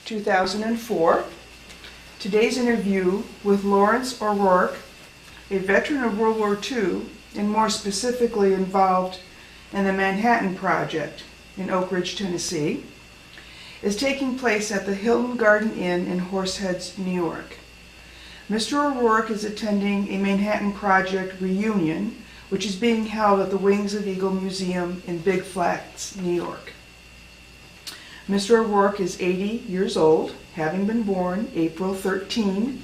2004. Today's interview with Lawrence O'Rourke, a veteran of World War II, and more specifically involved in the Manhattan Project in Oak Ridge, Tennessee, is taking place at the Hilton Garden Inn in Horseheads, New York. Mr. O'Rourke is attending a Manhattan Project reunion, which is being held at the Wings of Eagle Museum in Big Flats, New York. Mr. O'Rourke is 80 years old, having been born April 13,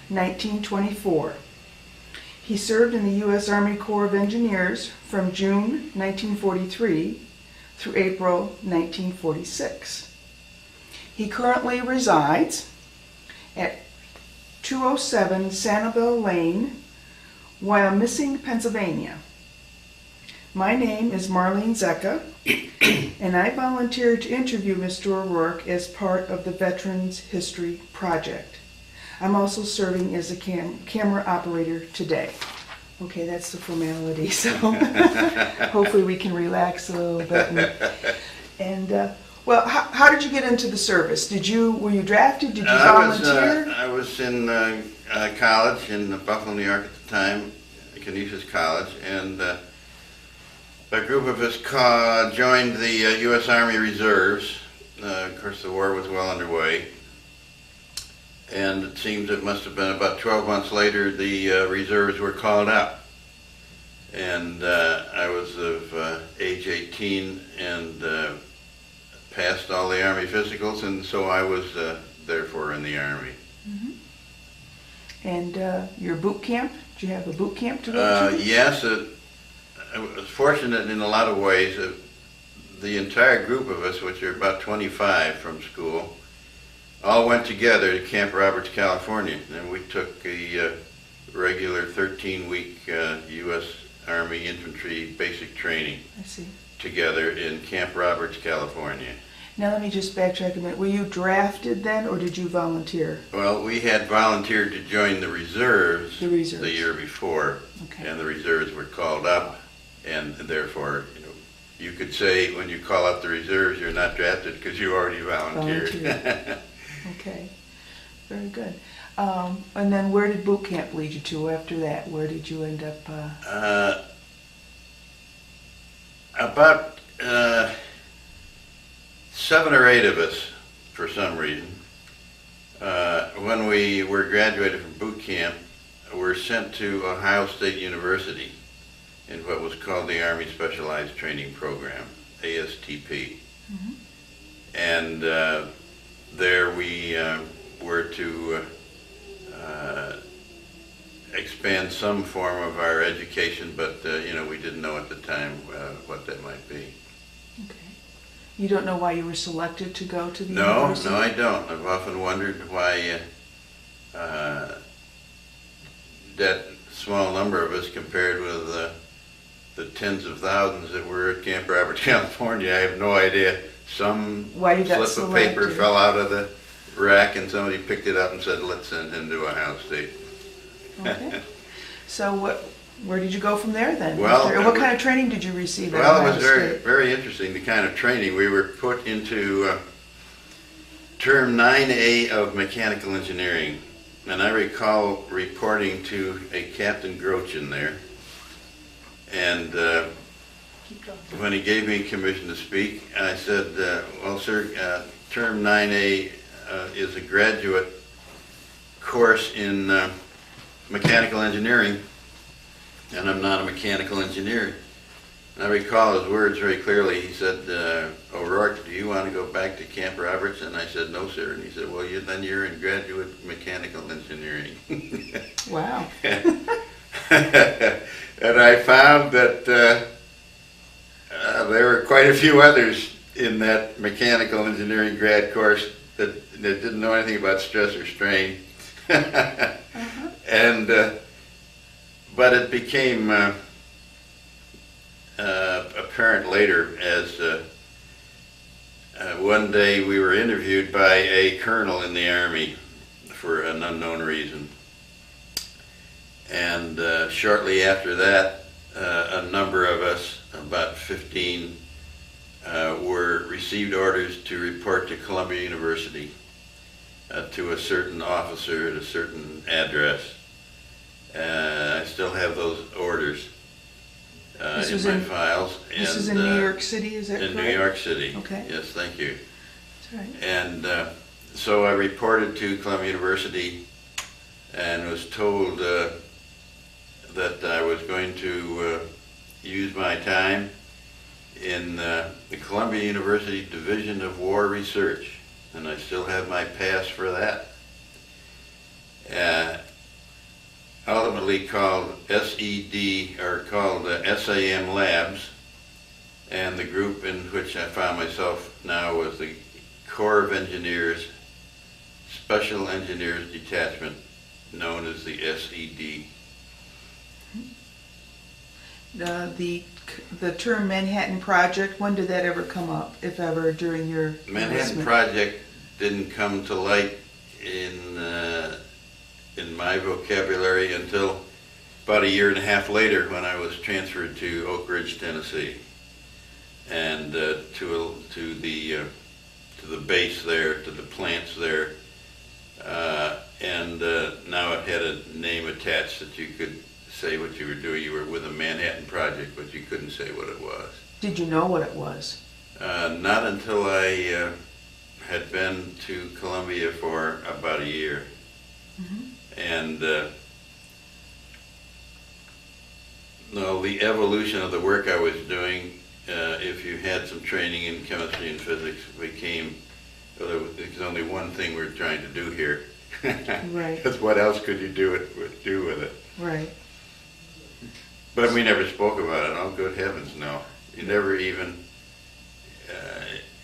1924. He served in the U.S. Army Corps of Engineers from June 1943 through April 1946. He currently resides at 207 Sanibel Lane, Wyomissing, Pennsylvania. My name is Marlene Zecca, and I volunteered to interview Mr. O'Rourke as part of the Veterans History Project. I'm also serving as a camera operator today. Okay, that's the formality, so hopefully we can relax a little bit. Well, how did you get into the service? Were you drafted? Did you volunteer? I was in college in Buffalo, New York at the time, Canisius College, and a group of us joined the U.S. Army Reserves. Of course, the war was well underway, and it seems it must have been about 12 months later the reserves were called out. And I was of age 18 and passed all the Army physicals, and so I was therefore in the Army. Mm-hmm. And your boot camp? Did you have a boot camp to go to? Yes. I was fortunate in a lot of ways. The entire group of us, which are about 25 from school, all went together to Camp Roberts, California, and we took a regular 13-week U.S. Army infantry basic training together in Camp Roberts, California. Now let me just backtrack a minute. Were you drafted then, or did you volunteer? Well, we had volunteered to join the reserves the year before, and the reserves were called up, and therefore, you could say when you call up the reserves, you're not drafted because you already volunteered. Okay, very good. And then where did boot camp lead you to after that? Where did you end up? About 7 or 8 of us, for some reason, when we were graduated from boot camp, were sent to Ohio State University in what was called the Army Specialized Training Program, ASTP. Mm-hmm. And there we were to expand some form of our education, but we didn't know at the time what that might be. Okay. You don't know why you were selected to go to the university? No, I don't. I've often wondered why that small number of us compared with the tens of thousands that were at Camp Roberts, California. I have no idea. Some slip of paper fell out of the rack and somebody picked it up and said, let's send him to Ohio State. Okay. So where did you go from there then? Well, what kind of training did you receive at Well, Ohio it was very, very interesting, the kind of training. We were put into term 9A of mechanical engineering. And I recall reporting to a Captain Groach in there. And when he gave me commission to speak, I said, well, sir, term 9A is a graduate course in mechanical engineering, and I'm not a mechanical engineer. And I recall his words very clearly. He said, O'Rourke, do you want to go back to Camp Roberts? And I said, no, sir. And he said, well, then you're in graduate mechanical engineering. Wow. And I found that there were quite a few others in that mechanical engineering grad course that didn't know anything about stress or strain. And but it became apparent later as one day we were interviewed by a colonel in the Army for an unknown reason. And shortly after that, a number of us, about 15, received orders to report to Columbia University to a certain officer at a certain address. I still have those orders in my files. This is in New York City, is that correct? In New York City. Okay. Yes, thank you. That's right. And so I reported to Columbia University and was told that I was going to use my time in the Columbia University Division of War Research, and I still have my pass for that. Ultimately called SED, or called SAM Labs, and the group in which I found myself now was the Corps of Engineers, Special Engineers Detachment, known as the SED. The term Manhattan Project, when did that ever come up, if ever, during your Manhattan enlistment? Project didn't come to light in my vocabulary until about a year and a half later, when I was transferred to Oak Ridge, Tennessee, and to the base there, to the plants there, and now it had a name attached that you could say what you were doing. You were with a Manhattan Project, but you couldn't say what it was. Did you know what it was? Not until I had been to Columbia for about a year. Mm-hmm. And no, the evolution of the work I was doing, if you had some training in chemistry and physics, became, well, there's only one thing we're trying to do here. Right. Because what else could you do with it? Right. But we never spoke about it. Oh, good heavens, no. You never even,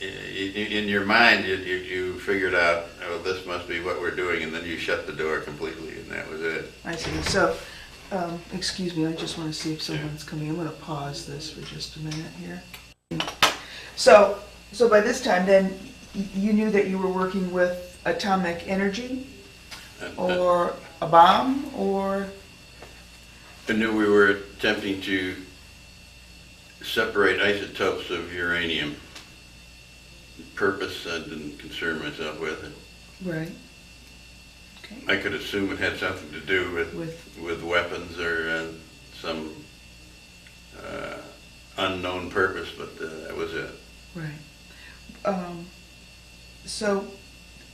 in your mind, you figured out, oh, this must be what we're doing, and then you shut the door completely, and that was it. I see. So, excuse me, I just want to see if someone's coming. I'm going to pause this for just a minute here. So by this time, then, you knew that you were working with atomic energy, or a bomb, or? I knew we were attempting to separate isotopes of uranium. Purpose I didn't concern myself with it. Right. Okay. I could assume it had something to do with weapons or some unknown purpose, but that was it. Right. So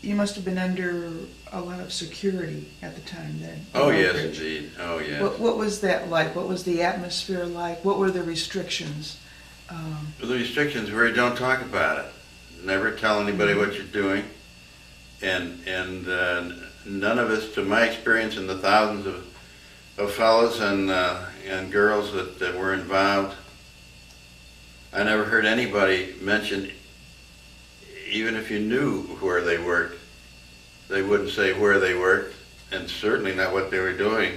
you must have been under a lot of security at the time then. Oh yes, indeed. Oh yes. What was that like? What was the atmosphere like? What were the restrictions? The restrictions were, don't talk about it. Never tell anybody what you're doing. And none of us, to my experience and the thousands of fellows and girls that were involved, I never heard anybody mention, even if you knew where they worked, they wouldn't say where they worked, and certainly not what they were doing.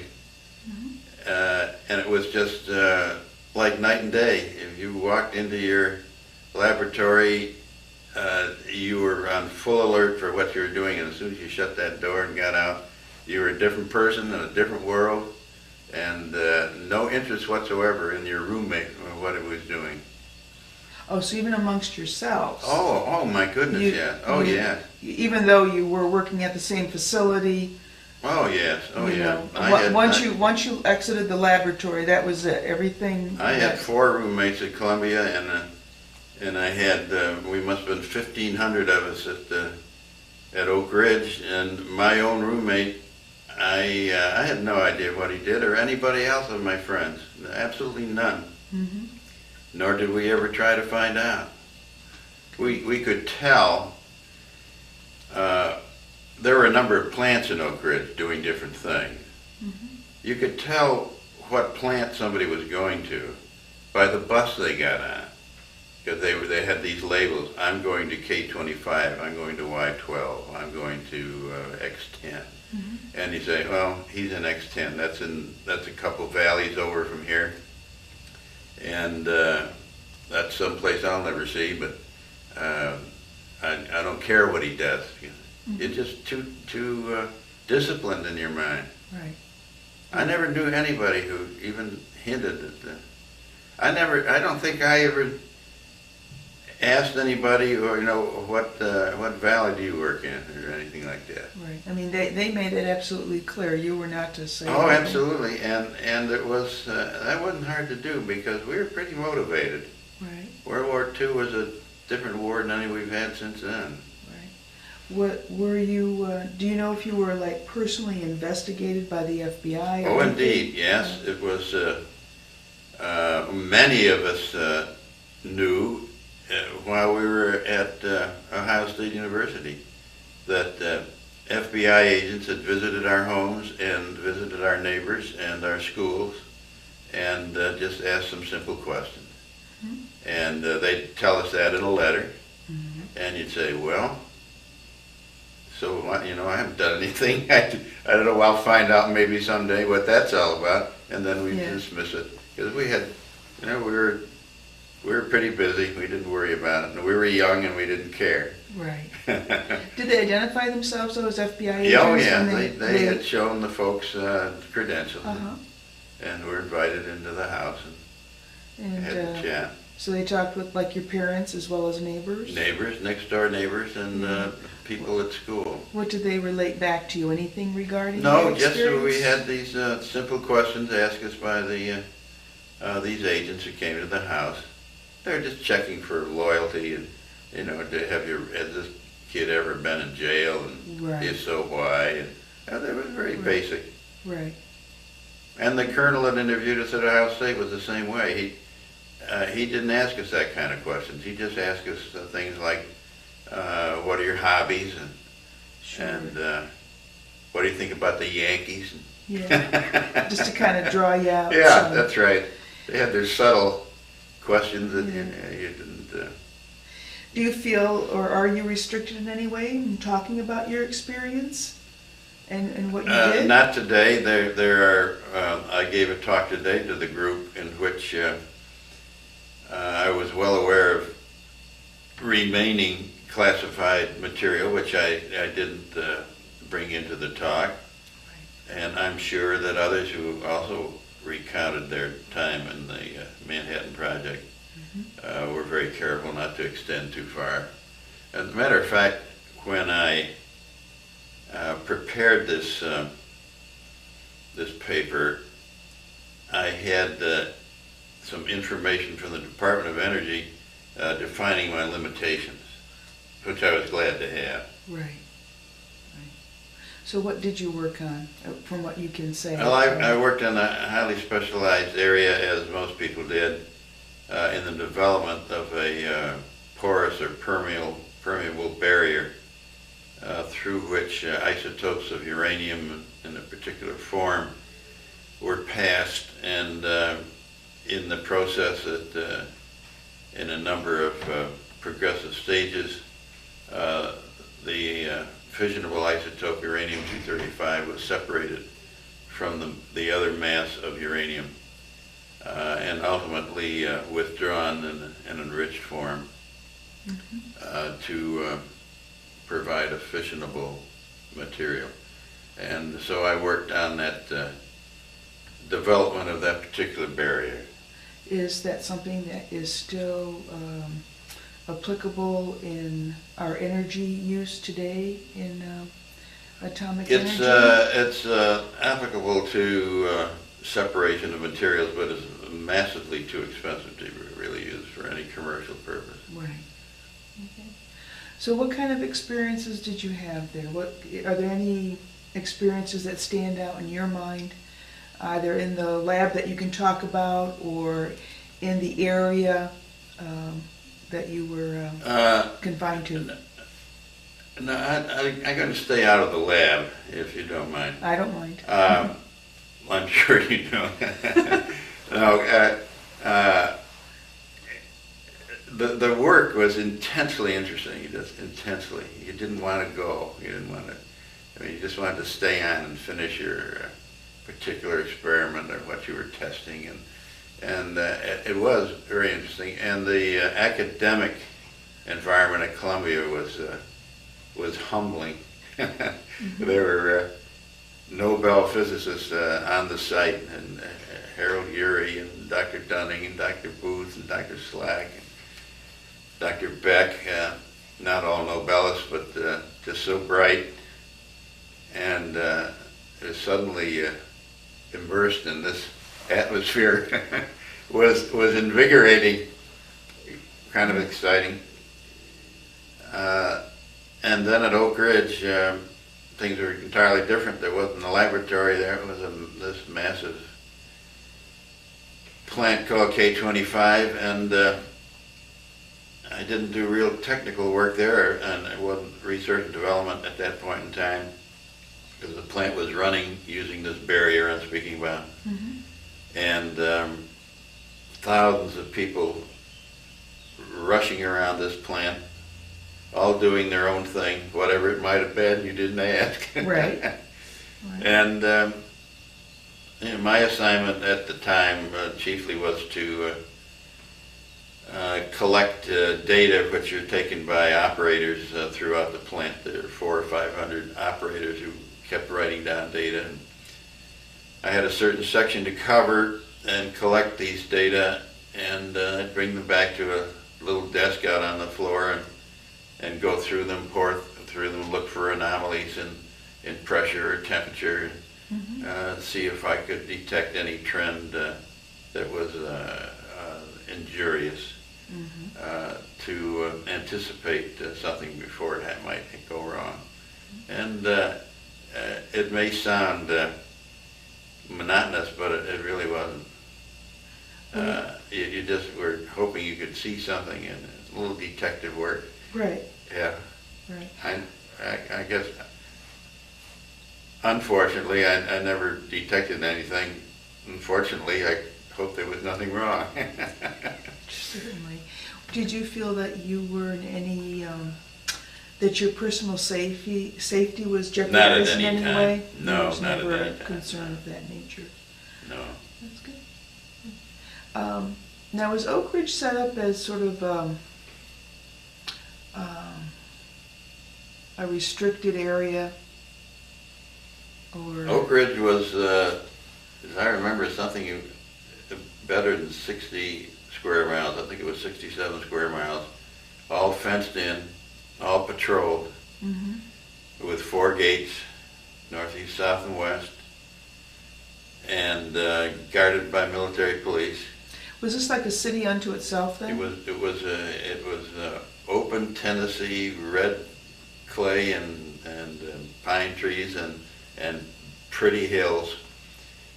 Mm-hmm. And it was just like night and day. If you walked into your laboratory, you were on full alert for what you were doing, and as soon as you shut that door and got out, you were a different person in a different world, and no interest whatsoever in your roommate or what it was doing. Oh, so even amongst yourselves? Oh my goodness, yes. Oh, yes. Even though you were working at the same facility? Oh, yes. Oh, yeah. Once you exited the laboratory, that was it. Everything. I had 4 roommates at Columbia, and I had we must have been 1,500 of us at Oak Ridge, and my own roommate, I had no idea what he did or anybody else of my friends. Absolutely none. Mm-hmm. Nor did we ever try to find out. We could tell. There were a number of plants in Oak Ridge doing different things. Mm-hmm. You could tell what plant somebody was going to by the bus they got on, because they had these labels. I'm going to K25. I'm going to Y12. I'm going to X10. Mm-hmm. And you say, well, he's in X10. That's a couple valleys over from here. And that's someplace I'll never see, but I don't care what he does. Mm-hmm. You're just too disciplined in your mind. Right. I never knew anybody who even hinted at that. I don't think I ever asked anybody, or what valley do you work in, or anything like that. Right. I mean, they made it absolutely clear you were not to say. Oh, anything. absolutely, and it was that wasn't hard to do because we were pretty motivated. Right. World War II was a different war than any we've had since then. Right. What were you? Do you know if you were like personally investigated by the FBI? Oh, indeed, yes. It was. Many of us knew while we were at Ohio State University that FBI agents had visited our homes and visited our neighbors and our schools and just asked some simple questions. Mm-hmm. And they'd tell us that in a letter, mm-hmm. and you'd say, well, so, I haven't done anything. I don't know, I'll find out maybe someday what that's all about, and then we dismiss it. Because we had, we were pretty busy. We didn't worry about it. And we were young and we didn't care. Right. Did they identify themselves though as FBI agents? Oh yeah, they had shown the folks credentials, uh-huh. and were invited into the house and had a chat. So they talked with like your parents as well as neighbors? Neighbors, next door neighbors, and people at school. What did they relate back to you? Anything regarding No, just we had these simple questions asked us by these agents who came to the house. They were just checking for loyalty and, has this kid ever been in jail, and right. If so, why? And they were very right. basic. Right. And the colonel that interviewed us at Ohio State was the same way. He didn't ask us that kind of questions. He just asked us things like, what are your hobbies? And, sure. and what do you think about the Yankees? Yeah, just to kind of draw you out. Yeah, that's right. They had their subtle questions that you didn't... Do you feel, or are you restricted in any way in talking about your experience and what you did? Not today. There are. I gave a talk today to the group in which I was well aware of remaining classified material, which I didn't bring into the talk. Right. And I'm sure that others who also recounted their time in the Manhattan Project were very careful not to extend too far. As a matter of fact, when I prepared this paper, I had some information from the Department of Energy defining my limitations, which I was glad to have. Right. So what did you work on, from what you can say? Well, I worked in a highly specialized area, as most people did, in the development of a porous or permeable barrier through which isotopes of uranium in a particular form were passed, and in the process in a number of progressive stages, the fissionable isotope uranium-235 was separated from the other mass of uranium and ultimately withdrawn in an enriched form to provide a fissionable material. And so I worked on that development of that particular barrier. Is that something that is still applicable in our energy use today in atomic energy? It's applicable to separation of materials, but it's massively too expensive to really use for any commercial purpose. Right. Okay. So what kind of experiences did you have there? Are there any experiences that stand out in your mind, either in the lab that you can talk about or in the area that you were confined to? No, I'm going to stay out of the lab, if you don't mind. I don't mind. I'm sure you don't. No, the work was intensely interesting, just intensely. You didn't want to go. You didn't want to, you just wanted to stay on and finish your particular experiment or what you were testing. And it was very interesting. And the academic environment at Columbia was humbling. There were Nobel physicists on the site, and Harold Urey and Dr. Dunning and Dr. Booth and Dr. Slack. Dr. Beck, not all Nobelists, but just so bright, and was suddenly immersed in this atmosphere was invigorating, kind of exciting. And then at Oak Ridge, things were entirely different. There wasn't a laboratory there. It was this massive plant called K25, and I didn't do real technical work there, and it wasn't research and development at that point in time, because the plant was running using this barrier I'm speaking about. Mm-hmm. And thousands of people rushing around this plant, all doing their own thing, whatever it might have been, you didn't ask. Right. Right. And my assignment at the time chiefly was to collect data which are taken by operators throughout the plant. There are 400 or 500 operators who kept writing down data. And I had a certain section to cover and collect these data, and I'd bring them back to a little desk out on the floor and go through them, pour through them, look for anomalies in pressure or temperature, Mm-hmm. See if I could detect any trend that was injurious, Mm-hmm. to anticipate something before it might go wrong. And it may sound monotonous, but it really wasn't. You just were hoping you could see something, and a little detective work. Right. Yeah. Right. I guess, unfortunately, I never detected anything. Unfortunately, I hope there was nothing wrong. Certainly. Did you feel that you were in any, that your personal safety was jeopardized in any time. way? No, There was not at never any a time. concern of that nature. No. That's good. Now, was Oak Ridge set up as sort of a restricted area? Or Oak Ridge was, as I remember, something better than 60 square miles. I think it was 67 square miles, all fenced in, all patrolled, Mm-hmm. with 4 gates, northeast, south, and west, and guarded by military police. Was this like a city unto itself then? It was open Tennessee, red clay and pine trees and pretty hills,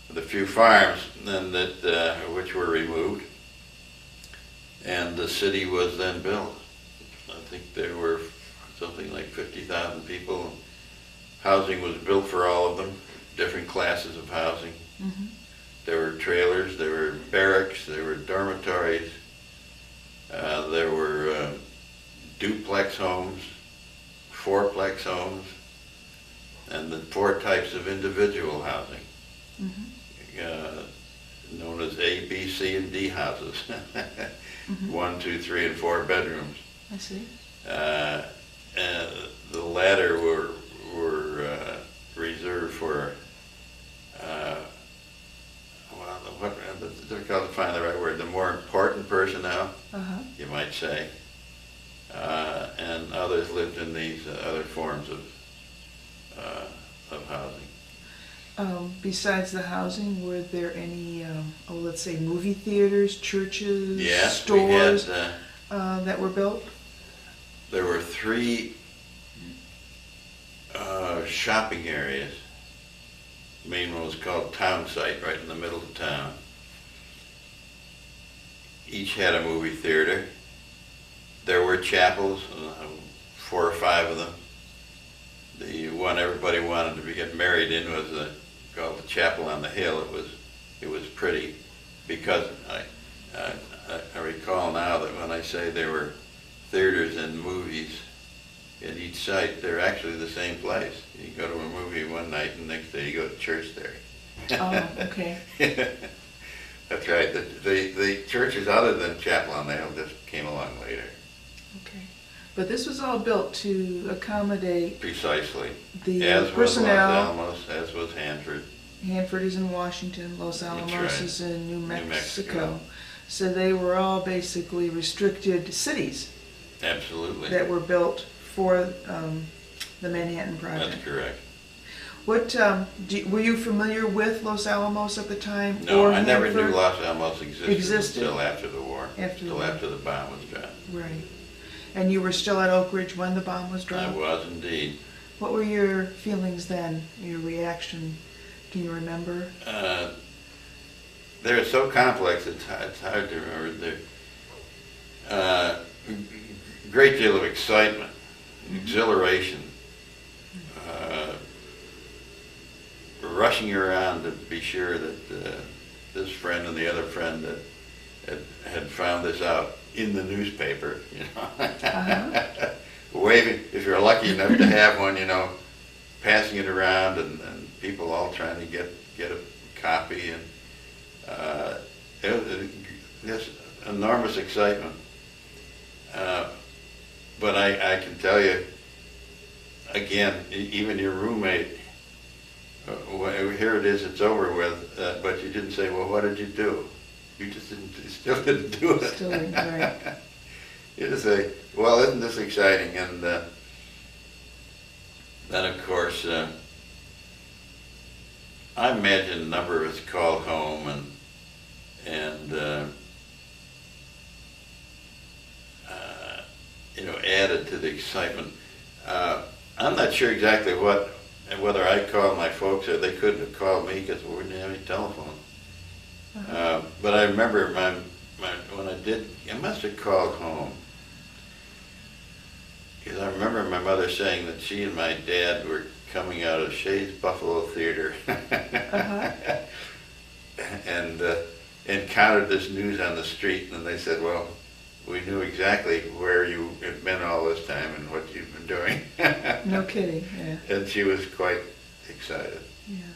with a few farms, and that which were removed, and the city was then built. I think there were something like 50,000 people. Housing was built for all of them, different classes of housing. Mm-hmm. There were trailers, there were barracks, there were dormitories, there were duplex homes, fourplex homes, and the 4 types of individual housing, Mm-hmm. known as A, B, C, and D houses. Mm-hmm. 1, 2, 3, and 4 bedrooms. I see. And the latter were reserved for, it's difficult to find the right word, the more important personnel, Uh-huh. you might say. And others lived in these other forms of housing. Besides the housing, were there any, let's say, movie theaters, churches, Yes, stores we had, that were built? there were 3 shopping areas. The main one was called Town Site, right in the middle of town. Each had a movie theater. There were chapels, 4 or 5 of them. The one everybody wanted to get married in was called the Chapel on the Hill. It was pretty, because I recall now that when I say there were theaters and movies in each site, they're actually the same place. You go to a movie one night and the next day you go to church there. Oh, okay. That's right. The churches other than Chapel on the Hill just came along later. Okay. But this was all built to accommodate Precisely. the As was Los personnel. Alamos, as was Hanford. Hanford is in Washington, Los Alamos right. is in New Mexico. Mexico. So they were all basically restricted cities. Absolutely. that were built for the Manhattan Project. That's correct. What were you familiar with Los Alamos at the time? No, or I never Hanford? knew Los Alamos existed until after the war. After After the bomb was dropped. Right. And you were still at Oak Ridge when the bomb was I dropped? was indeed. What were your feelings then, your reaction? Do you remember? They're so complex, it's hard to remember. Great deal of excitement, exhilaration, rushing around to be sure that this friend and the other friend that had found this out in the newspaper, you know. Uh-huh. Waving, if you're lucky enough to have one, you know, passing it around and people all trying to get a copy, and it was this enormous excitement. But I can tell you, again, even your roommate, here it is, it's over with, but you didn't say, well, what did you do? You just still didn't do it. Still didn't, right. You just say, well, isn't this exciting? And then, of course, I imagine a number of us called home and you know, added to the excitement. I'm not sure exactly whether I called my folks or they couldn't have called me because we didn't have any telephone. But I remember when I did, I must have called home. Because I remember my mother saying that she and my dad were coming out of Shays Buffalo Theater and encountered this news on the street, and they said, well, we knew exactly where you had been all this time and what you've been doing. No kidding, yeah. And she was quite excited. Yeah.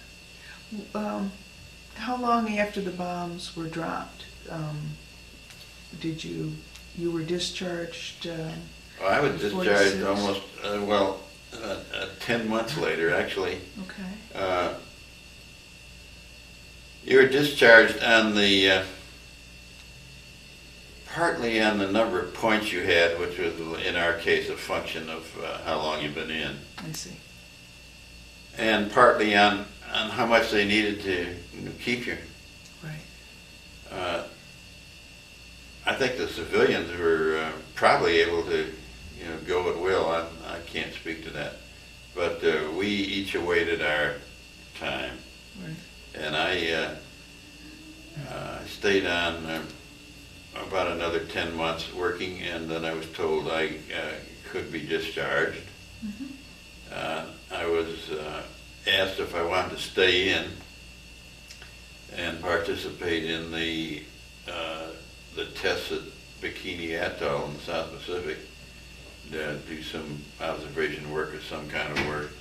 How long after the bombs were dropped did you were discharged? Well, I was discharged almost, 10 months later, actually. Okay. You were discharged on the, partly on the number of points you had, which was, in our case, a function of how long you've been in. I see. And partly on how much they needed to keep you. Right. I think the civilians were probably able to, you know, go at will. I can't speak to that. But we each awaited our time. Right. And I stayed on about another 10 months working, and then I was told I could be discharged. Mm-hmm. I was asked if I wanted to stay in and participate in the tests at Bikini Atoll in the South Pacific, do some observation work or some kind of work.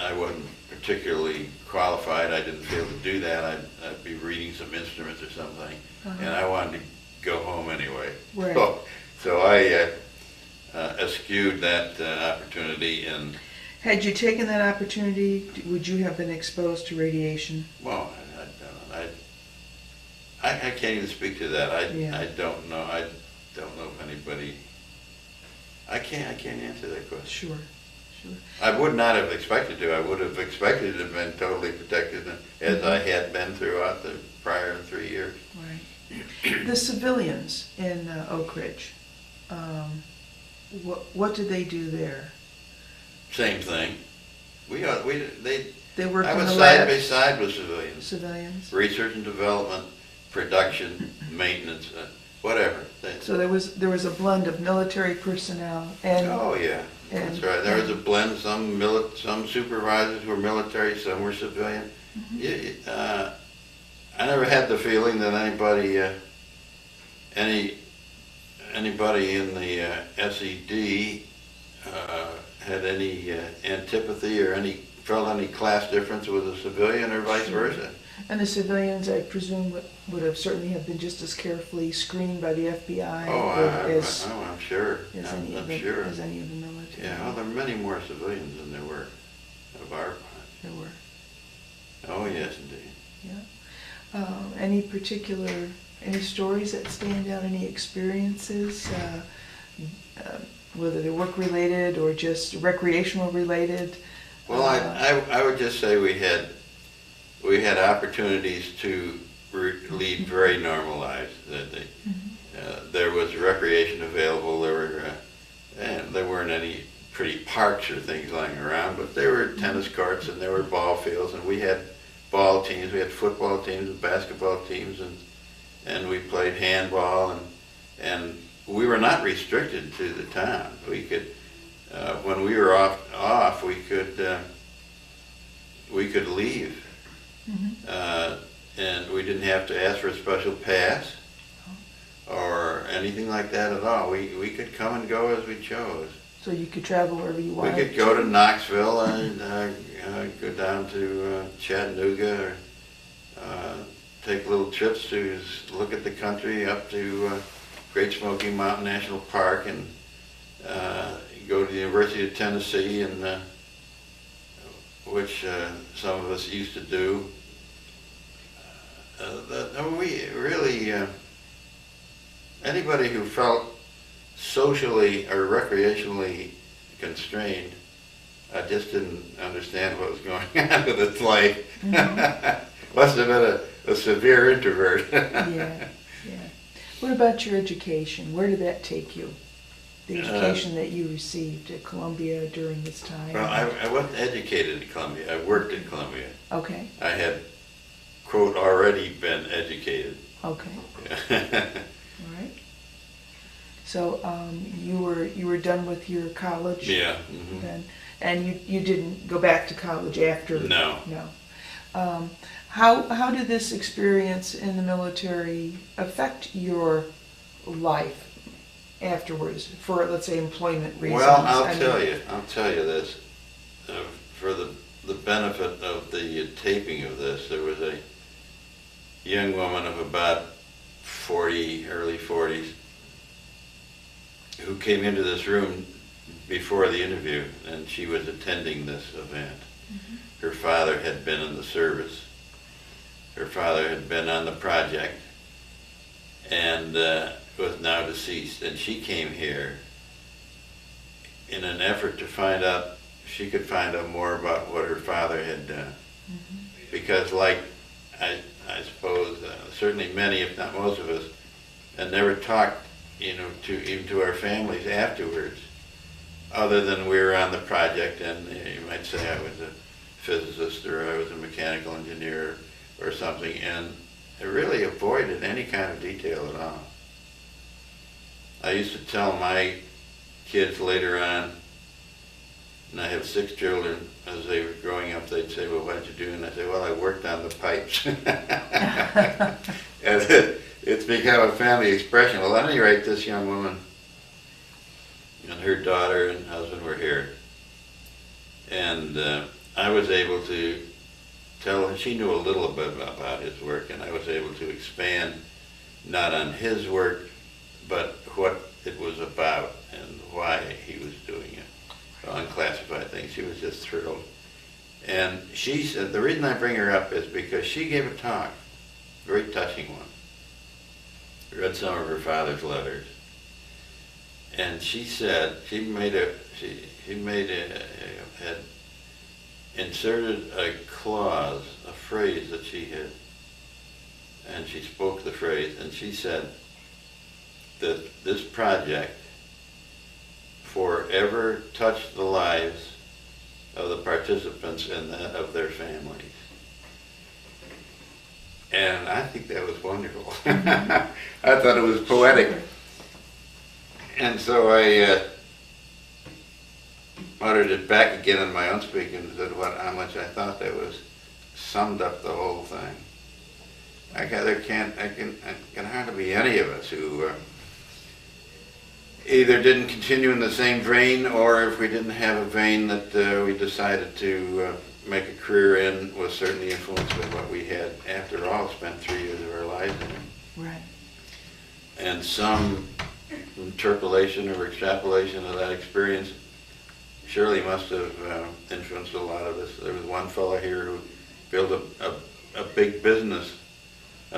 I wasn't particularly qualified. I didn't feel to do that. I'd be reading some instruments or something, and I wanted to go home anyway. Right. So I eschewed that opportunity. And had you taken that opportunity, would you have been exposed to radiation? well, I can't even speak to that. I don't know. I don't know if anybody. I can't answer that question. Sure. I would not have expected to. I would have expected to have been totally protected, as I had been throughout the prior 3 years. Right. The civilians in Oak Ridge, what did they do there? Same thing. They worked I in was the side lab. by side with civilians. Civilians. Research and development, production, maintenance, whatever. So there was a blend of military personnel and. Oh yeah, that's right. There was a blend. Some supervisors were military, some were civilian. Mm-hmm. I never had the feeling that anybody in the SED had any antipathy or felt any class difference with a civilian or vice versa. And the civilians, I presume, would have certainly have been just as carefully screened by the FBI I'm sure. I'm sure. As any of the military. Yeah, well, there are many more civilians than there were of our time. There were. Oh, yes, indeed. Yeah. Any particular Any stories that stand out, any experiences, whether they're work-related or just recreational-related? Well, I would just say we had opportunities to lead very normal lives. There was recreation available. And there weren't any pretty parks or things lying around, but there were tennis courts and there were ball fields, and we had ball teams. We had football teams and basketball teams, and we played handball, and we were not restricted to the town. We could, when we were off, we could leave, and we didn't have to ask for a special pass or anything like that at all. We could come and go as we chose. So you could travel wherever you wanted. We could go to Knoxville and go down to Chattanooga, or take little trips to look at the country up to Great Smoky Mountain National Park, and go to the University of Tennessee, and which some of us used to do. We really, anybody who felt socially or recreationally constrained, I just didn't understand what was going on with its life. Must have been a severe introvert. Yeah. What about your education? Where did that take you? The education that you received at Columbia during this time? Well, I wasn't educated at Columbia. I worked at Columbia. Okay. I had, quote, already been educated. Okay. All right. So you were done with your college? Yeah. Then, and you didn't go back to college after? No. No. How did this experience in the military affect your life afterwards, for, let's say, employment reasons? Well, I'll tell you this. For the benefit of the taping of this, there was a young woman of about 40, early 40s, who came into this room before the interview, and she was attending this event. Her father had been in the service. Her father had been on the project and was now deceased. And she came here in an effort to find out, she could find out more about what her father had done. Because like, I suppose, certainly many, if not most of us, had never talked, even to our families afterwards, other than we were on the project, and you might say I was a physicist or I was a mechanical engineer or something, and I really avoided any kind of detail at all. I used to tell my kids later on, and I have 6 children, as they were growing up, they'd say, well, what did you do? And I'd say, well, I worked on the pipes. And it's become a family expression. Well, at any rate, this young woman and her daughter and husband were here. And I was able to tell, and she knew a little bit about his work, and I was able to expand not on his work, but what it was about and why he was doing it. Unclassified things. She was just thrilled. And she said, the reason I bring her up is because she gave a talk, a very touching one. I read some of her father's letters. And she said, had inserted a clause, a phrase that she had, and she spoke the phrase, and she said that this project forever touched the lives of the participants and that of their families. And I think that was wonderful. I thought it was poetic. Sure. And so I uttered it back again in my own speaking and said how much I thought that was summed up the whole thing. There can hardly be any of us who either didn't continue in the same vein, or if we didn't have a vein that we decided to make a career in, was certainly influenced by what we had, after all, spent 3 years of our lives in. Right. And some interpolation or extrapolation of that experience surely must have influenced a lot of us. There was one fellow here who built a big business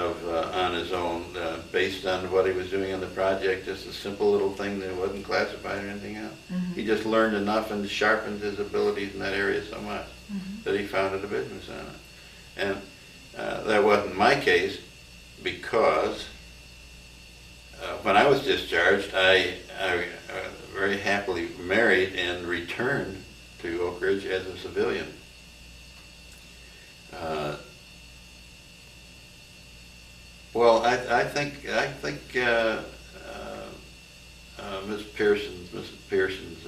on his own, based on what he was doing on the project, just a simple little thing that wasn't classified or anything else. He just learned enough and sharpened his abilities in that area so much that he founded a business on it. And that wasn't my case, because when I was discharged, I very happily married and returned to Oak Ridge as a civilian. Well, I think Mrs. Pearson's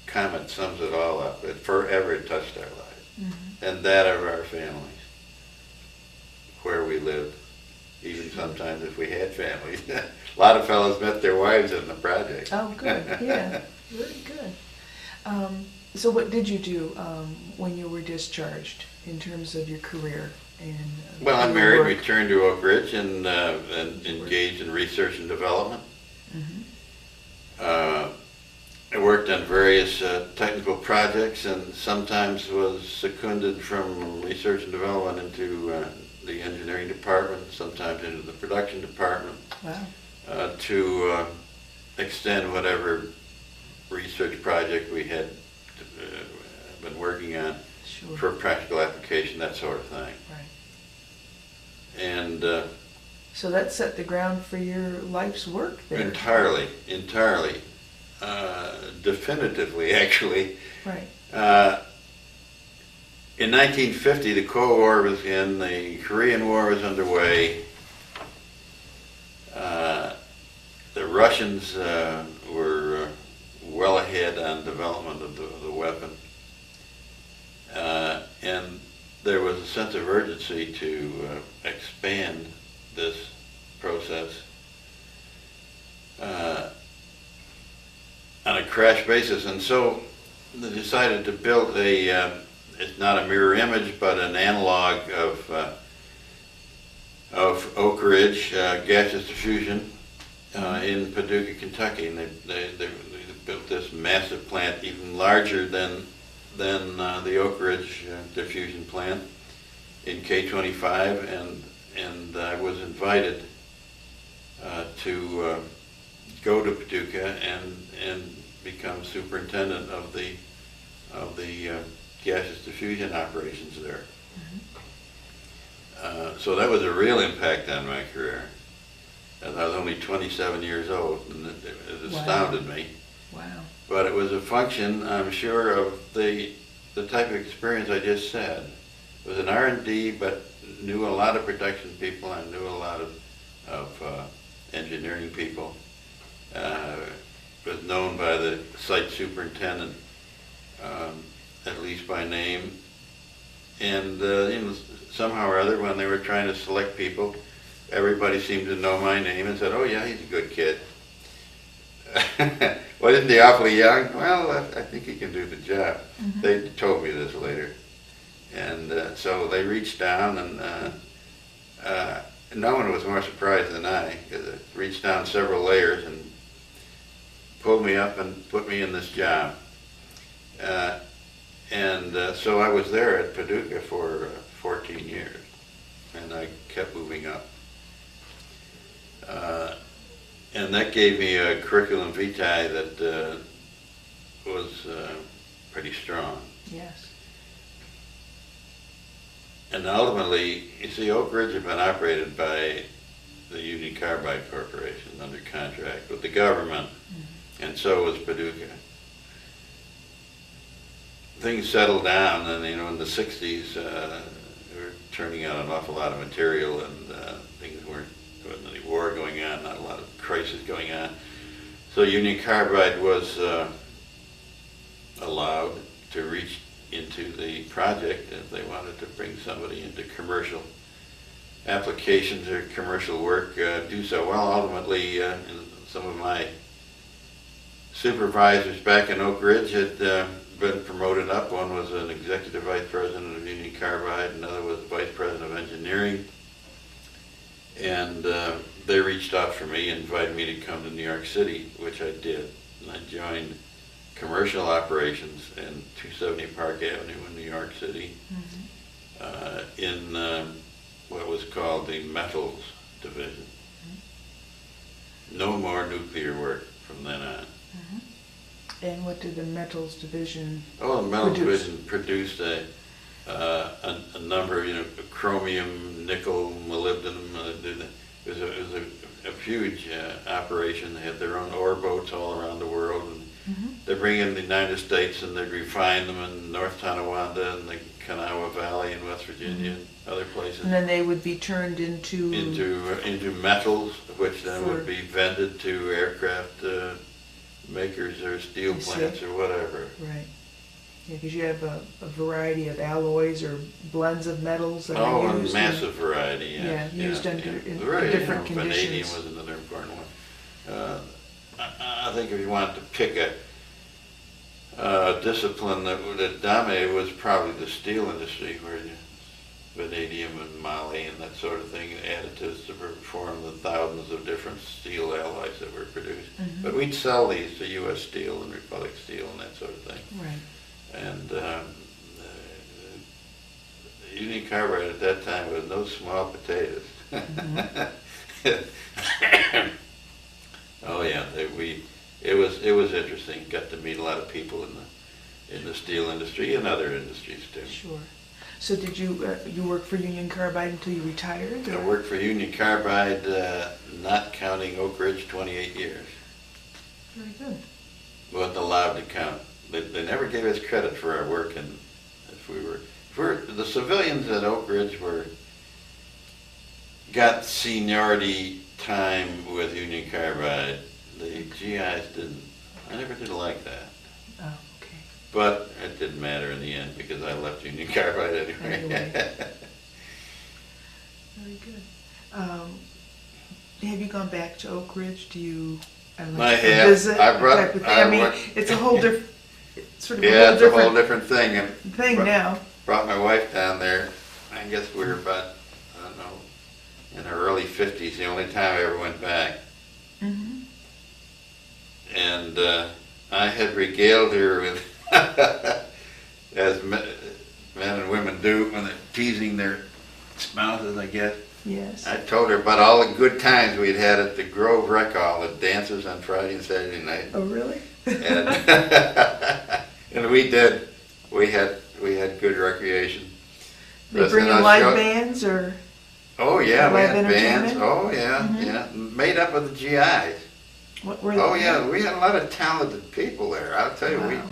comment sums it all up. It forever touched our lives, and that of our families, where we lived, even sometimes if we had families. A lot of fellows met their wives in the project. Oh, good. Yeah, very good. So what did you do when you were discharged in terms of your career? And well, I married, returned to Oak Ridge, and engaged in research and development. I worked on various technical projects, and sometimes was seconded from research and development into the engineering department, sometimes into the production department. Wow. To extend whatever research project we had been working on. Sure. For practical application, that sort of thing. Right. And so that set the ground for your life's work there. entirely, definitively, actually. Right. In 1950, the Cold War was in, the Korean War was underway. The Russians were well ahead on development of the weapon. And there was a sense of urgency to expand this process on a crash basis, and so they decided to build it's not a mirror image, but an analog of Oak Ridge gaseous diffusion in Paducah, Kentucky, and they built this massive plant, even larger than the Oak Ridge diffusion plant in K-25, and I was invited to go to Paducah and become superintendent of the gaseous diffusion operations there. So that was a real impact on my career. And I was only 27 years old, and it astounded me. Wow. But it was a function, I'm sure, of the type of experience I just said. It was an R&D, but knew a lot of production people. I knew a lot of engineering people. Was known by the site superintendent, at least by name. And somehow or other, when they were trying to select people, everybody seemed to know my name and said, "Oh yeah, he's a good kid." Well, isn't he awfully young? Well, I think he can do the job. They told me this later. And so they reached down, and no one was more surprised than I, because it reached down several layers and pulled me up and put me in this job. So I was there at Paducah for 14 years, and I kept moving up. And that gave me a curriculum vitae that was pretty strong. Yes. And ultimately, you see, Oak Ridge had been operated by the Union Carbide Corporation under contract with the government, and so was Paducah. Things settled down, and in the 60s, we were turning out an awful lot of material, and things weren't. There wasn't any war going on, not a lot of crisis going on. So Union Carbide was allowed to reach into the project if they wanted to bring somebody into commercial applications or commercial work, do so. Well, ultimately, some of my supervisors back in Oak Ridge had been promoted up. One was an executive vice president of Union Carbide, another was vice president of engineering. And they reached out for me and invited me to come to New York City, which I did. And I joined commercial operations in 270 Park Avenue in New York City in what was called the Metals Division. No more nuclear work from then on. And what did the Metals Division Oh, the Metals produce? Division produced a number of, chromium, nickel, molybdenum. It was a huge operation. They had their own ore boats all around the world. And they bring in the United States and they refine them in North Tonawanda and the Kanawha Valley in West Virginia and other places. And then they would be turned into metals, which then would For- be vended to aircraft makers or steel I see. plants or whatever. Right. Yeah, because you have a variety of alloys or blends of metals that Oh, are a used. massive variety, Yeah, used under in Right, different vanadium conditions. was another important one. I think if you wanted to pick a discipline that dominated was probably the steel industry, where vanadium and moly and that sort of thing, additives to form the thousands of different steel alloys that were produced. But we'd sell these to U.S. Steel and Republic Steel and that sort of thing. Right. And Union Carbide at that time was no small potatoes. Oh yeah, it was interesting. Got to meet a lot of people in the steel industry and other industries too. Sure. So did you you work for Union Carbide until you retired? I Or? worked for Union Carbide, not counting Oak Ridge, 28 years. Very good. Wasn't allowed to count. They never gave us credit for our work, and the civilians at Oak Ridge got seniority time with Union Carbide. The GIs didn't. I never did like that. Oh, okay. But it didn't matter in the end because I left Union Carbide anyway. Anyway. Very good. Have you gone back to Oak Ridge? Do you I have. visit? I brought- type of thing? I I mean, brought- it's a whole different, sort of Yeah, a whole it's a whole different different thing. And thing now. brought my wife down there. I guess we were about, I don't know, in her early 50s, the only time I ever went back. Mm-hmm. And I had regaled her with, as men and women do when they're teasing their spouses, I guess. Yes. I told her about all the good times we'd had at the Grove Rec Hall, the dances on Friday and Saturday night. Oh, really? And, and we did. We had good recreation. They bring in live bands or? Oh yeah, we live had bands. entertainment? Oh yeah, yeah, made up of the GIs. What were Oh they? yeah, we had a lot of talented people there. I'll tell you, Wow.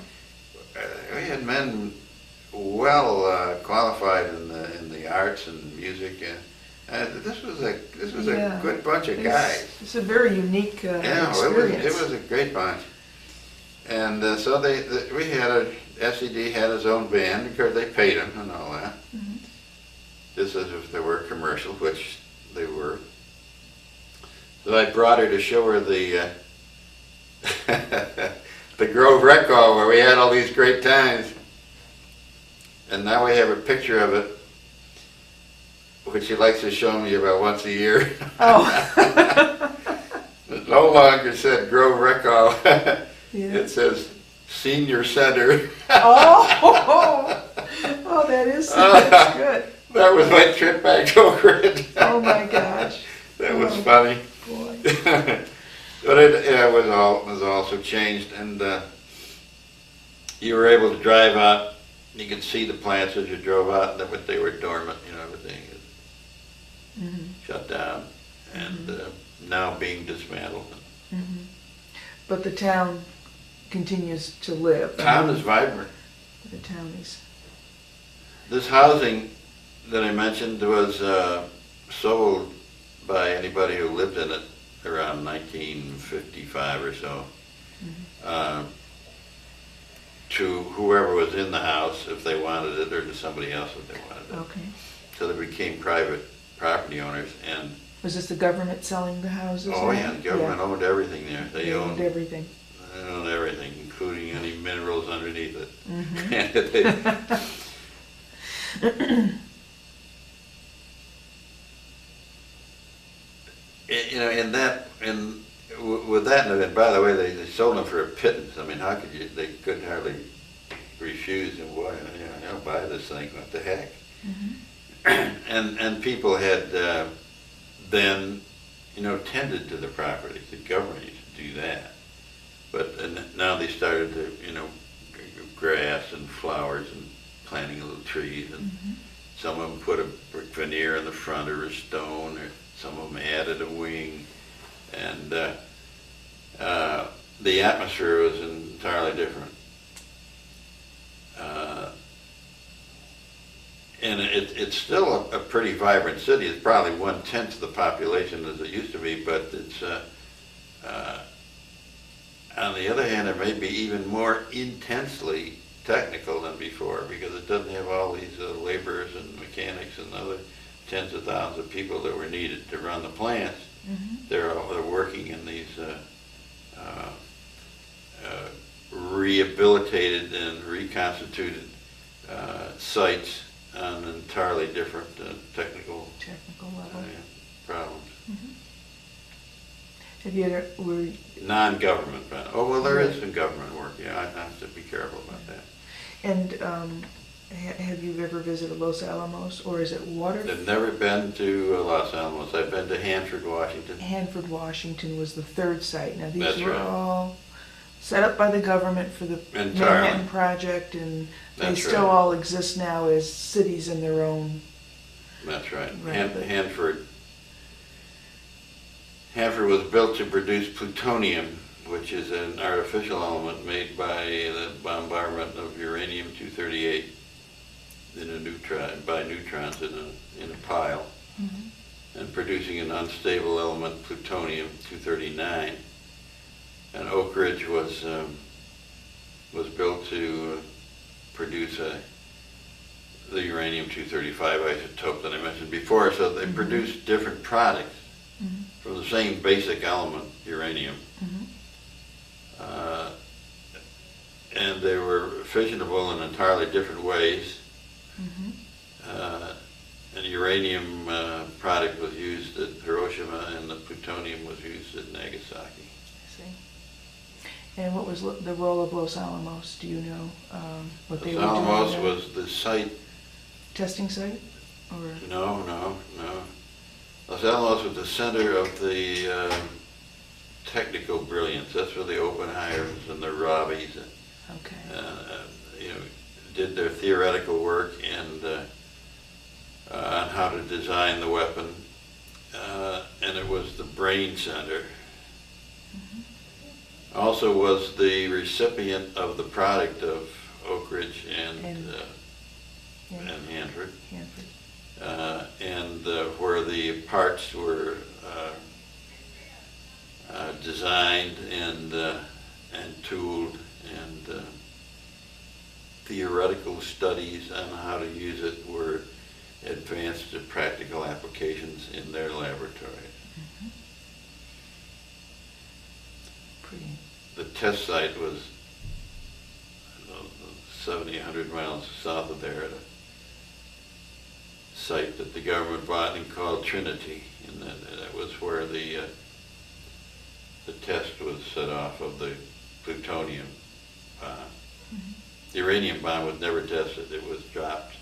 we had men well qualified in the arts and music. This was Yeah. a good bunch of guys. It's a very unique Yeah, experience. it was a great bunch. And so we had SED had his own band because they paid him and all that. Mhm. Just as if they were commercial, which they were. So I brought her to show her the the Grove Rec Hall where we had all these great times. And now we have a picture of it, which she likes to show me about once a year. Oh. It no longer said Grove Rec Hall. Yeah. It says Senior Center. Oh, oh, that's good. That was my trip back to Oak Ridge. Oh my gosh. That was Oh, funny. Boy. But it was also changed, and you were able to drive out. You could see the plants as you drove out, but they were dormant. Everything Mm-hmm. shut down, and now being dismantled. Mm-hmm. But the town continues to live. Town is vibrant. The town is. This housing that I mentioned was sold by anybody who lived in it around 1955 or so to whoever was in the house if they wanted it, or to somebody else if they wanted it. Okay. So they became private property owners, and Was this the government selling the houses? oh now? yeah, the government owned everything there. They owned everything. They owned everything, including any minerals underneath it. Mm-hmm. With that, and by the way, they sold them for a pittance. I mean, how could you? They couldn't hardly refuse. And boy, I'll buy this thing. What the heck? Mm-hmm. and people had then, tended to the property. The government used to do that. But now they started to, grass and flowers and planting little trees, and some of them put a brick veneer in the front or a stone, or some of them added a wing, and the atmosphere was entirely different. And it's still a pretty vibrant city. It's probably 1/10 of the population as it used to be, but it's on the other hand, it may be even more intensely technical than before, because it doesn't have all these laborers and mechanics and other tens of thousands of people that were needed to run the plants. They're working in these rehabilitated and reconstituted sites on entirely different technical level. problems. Have you ever, Non-government. Oh, well, there is some government work. Yeah, I have to be careful about that. and have you ever visited Los Alamos, or is it I've never been to Los Alamos. I've been to Hanford, Washington. Hanford, Washington was the third site. Now, these That's were right. all set up by the government for the Entirely. Manhattan Project, and they That's still right. all exist now as cities in their own. That's right. Right. Hanford was built to produce plutonium, which is an artificial element made by the bombardment of uranium-238 by neutrons in a pile, and producing an unstable element, plutonium-239. And Oak Ridge was built to produce the uranium-235 isotope that I mentioned before. So they produced different products from the same basic element, uranium. And they were fissionable in entirely different ways. And the uranium product was used at Hiroshima, and the plutonium was used at Nagasaki. I see. And what was the role of Los Alamos? Do you know what they were doing? Los Alamos there? was the site. Testing site, or No. Los Alamos was the center of the technical brilliance. That's where the Oppenheimers and the Robbies, okay. did their theoretical work and on how to design the weapon. And it was the brain center. Also was the recipient of the product of Oak Ridge and Hanford. And where the parts were designed and tooled, and theoretical studies on how to use it were advanced to practical applications in their laboratories. Pretty. The test site was 70, 100 miles south of there, at a site that the government bought and called Trinity, and that was where the test was set off of the plutonium bomb. The uranium bomb was never tested. It was dropped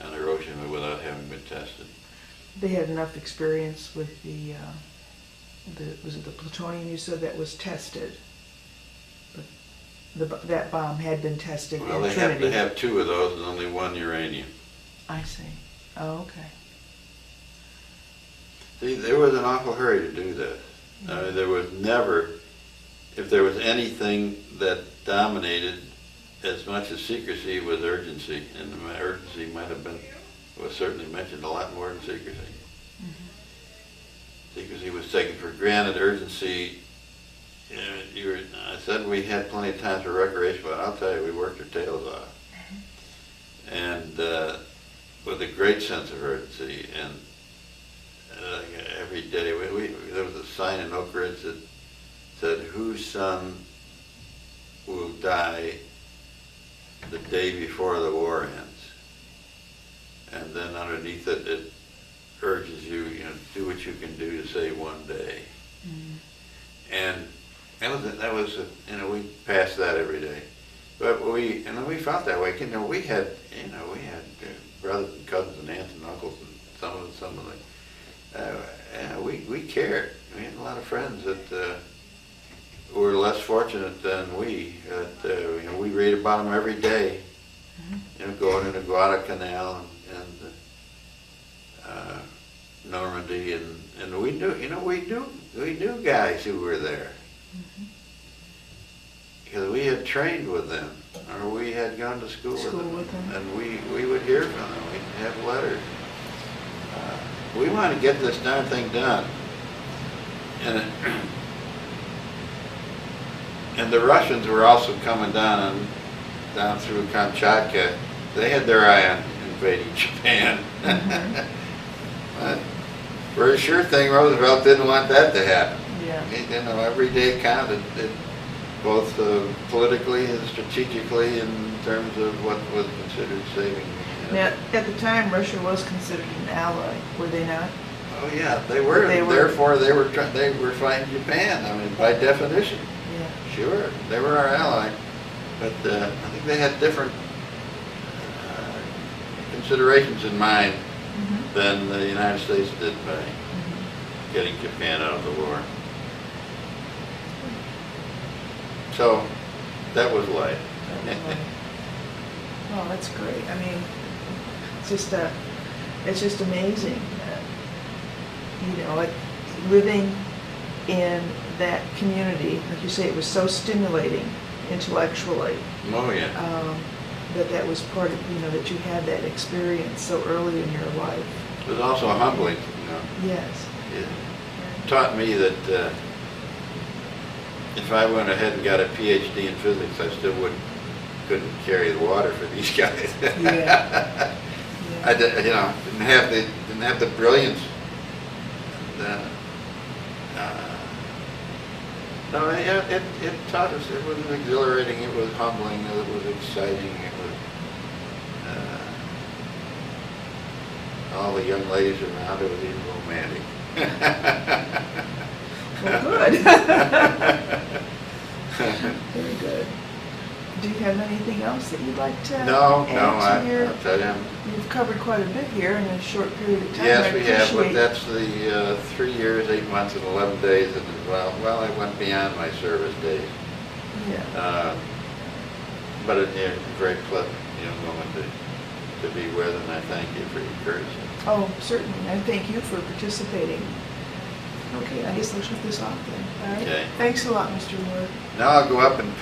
on Hiroshima without having been tested. They had enough experience with was it the plutonium you said that was tested? But that bomb had been tested Well, in they Trinity. have to have two of those and only one uranium. I see. Oh, okay. See, there was an awful hurry to do this. I mean, there was never, if there was anything that dominated as much as secrecy, was urgency, and the urgency might have been, was certainly mentioned a lot more than secrecy. Secrecy was taken for granted. Urgency, I said we had plenty of time for recreation, but I'll tell you, we worked our tails off. And with a great sense of urgency, and every day, there was a sign in Oak Ridge that said, "Whose son will die the day before the war ends?" And then underneath it, it urges you, do what you can do to save one day. And that was, we passed that every day. But we felt that way. We had brothers and cousins and aunts and uncles and some of the, we cared. We had a lot of friends that were less fortunate than we. We read about them every day. Going into Guadalcanal and Normandy, and we knew guys who were there because we had trained with them, or we had gone to school with them, and we would hear from them. We'd have letters. We want to get this darn thing done, and the Russians were also coming down through Kamchatka. They had their eye on invading Japan. But for a sure thing, Roosevelt didn't want that to happen. Yeah. Every day counted, both politically and strategically in terms of what was considered saving. Now, at the time, Russia was considered an ally, were they not? Oh yeah, they were. Therefore, they were fighting Japan. I mean, by definition. Yeah. Sure, they were our ally, but I think they had different considerations in mind than the United States did by getting Japan out of the war. So that was life. Well, that's great. I mean, it's just amazing. Living in that community, like you say, it was so stimulating intellectually. Oh yeah. That was part of, that you had that experience so early in your life. It was also humbling, Yes. It taught me that if I went ahead and got a PhD in physics, I still couldn't carry the water for these guys. Yeah. I didn't have the brilliance. No, it taught us. It was exhilarating. It was humbling. It was exciting. It was all the young ladies around. It was even romantic. Well, good. Very good. Do you have anything else that you'd like to No, add to your... I'll tell you. You've covered quite a bit here in a short period of time. Yes, we have, but that's the 3 years, 8 months, and 11 days, and well, I went beyond my service days. Yeah. But it's a very pleasant, woman to be with, and I thank you for your courtesy. Oh, certainly. I thank you for participating. Okay, I guess I'll shut this off then. All right. Okay. Thanks a lot, Mr. Ward. Now I'll go up and